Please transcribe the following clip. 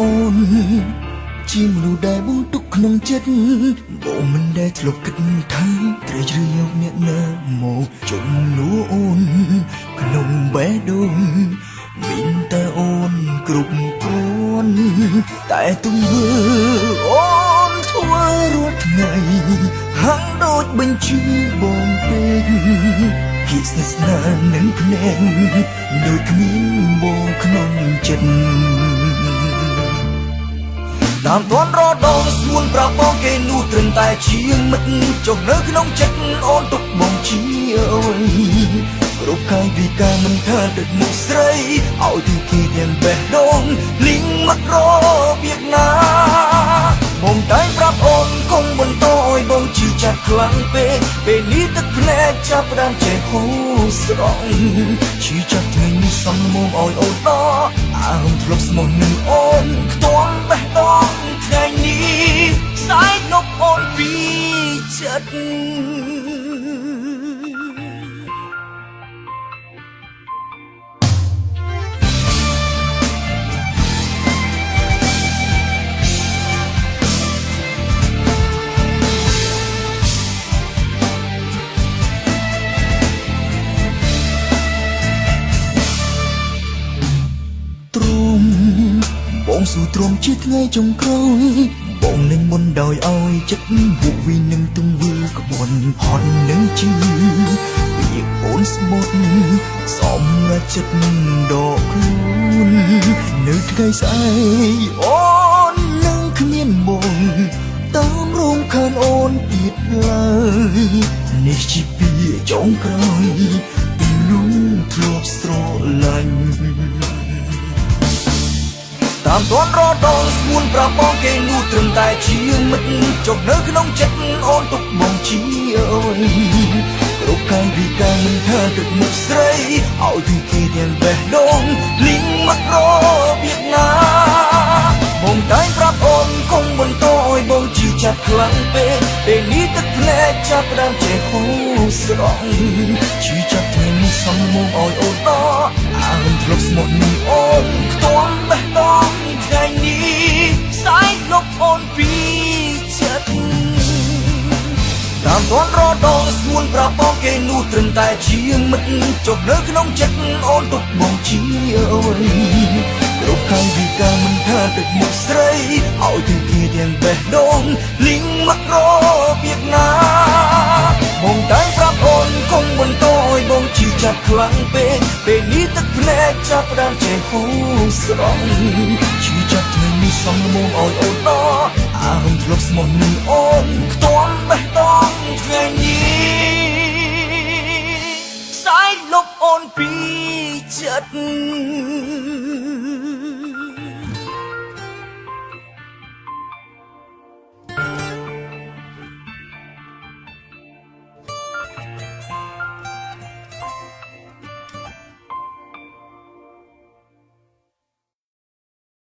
អូនជាមនុស្សដែលបងទុកក្នុងចិត្តបងមិនដែលធ្លាប់គិតថាត្រូវជ្រើសយកអ្នកណាមកជំនួសអូនក្នុងបេះដូងមានតែអូនគ្រប់គ្រាន់តែទង្វើអូនធ្វើរាល់ថ្ងៃហាក់ដូចបញ្ជូនបងពេកគិតស្និទ្ធស្នាលនឹងភ្នែកដូចគ្មានបងក្នុងចិត្តតាមទាន់រដងស្មួនប្រាប់បងគេនោះត្រឹមតែជាមិត្តចុះនៅក្នុងចិត្តអូនទុកបងជាអ្វីគ្រប់កាយវិការមិនថាទឹកមុខស្រីឲ្យទីគេទាំងបេះដូងលីងមកររបៀបណាបងតែប្រាប់អូនគង់បន្តឲ្យបងជឿចាស់ខ្លាំងពេកពេលនេះទឹកភ្នែកចាប់ផ្ដើមចេះហូរស្រង់ជឿចាស់ថ្ងៃនេះសំមុំឲ្យអូនតអារម្មណ៍ធ្លាប់ស្មោះនឹងអូនខ្ទាំបេះដូងថ្ងៃនេះផ្សាយលុបអូនពីចិត្តបងស៊ូទ្រាំជាថ្ងៃចុងក្រោយបងនឹងមុនដោយឲ្យចិត្តវុកវីនឹងទង្វើក្បន់ហត់នឹងជឿវាអូនស្មត់សំចិត្តដកខ្លួននៅថ្ងៃស្អែកអូននឹងគ្មានបងតាមរំខានអូនទៀតឡើយនេះជាពីចុងក្រោយទំនួលធ្លាប់ស្រឡាញ់តាមទាន់រដងស្មួនប្រាប់បងគេនោះត្រឹមតែជាមិត្តចុះនៅក្នុងចិត្តអូនទុកបងជាអ្វីគ្រប់កាយវិការមិនថាទឹកមុខស្រីឲ្យទីគេទាំងបេះដូងលីងមកររបៀបណាបងតែប្រាប់អូនគង់បន្តឲ្យបងជឿចាស់ខ្លាំងពេកពេលនេះទឹកភ្នែកចាប់ផ្ដើមចេះហូរស្រង់ជឿចាស់ថ្ងៃនេះសំមុំឲ្យអូនតអារម្មណ៍ធ្លាប់ស្មោះនឹងអូនខ្ទាំបេះដូងថ្ងៃនេះផ្សាយលុបអូនពីចិត្តតាមទាន់រដងស្មួនប្រាប់បងគេនោះត្រឹមតែជាមិត្តចុះនៅក្នុងចិត្តអូនទុកបងជាអ្វីគ្រប់កាយវិការមិនថាទឹកមុខស្រីឲ្យទីគេទាំងបេះដូងលីងមកររបៀបណាបងតែប្រាប់អូនគង់បន្តឲ្យបងជឿចាស់ខ្លាំងពេកពេលនេះទឹកភ្នែកចាប់ផ្ដើមចេះហូរស្រង់ជឿចាស់ថ្ងៃនេះសំមុំឲ្យអូនតអារម្មណ៍ធ្លាប់ស្មោះនឹងអូនខ្ទាំបេះដូងថ្ងៃនេះផ្សាយលុបអូនពីចិត្ត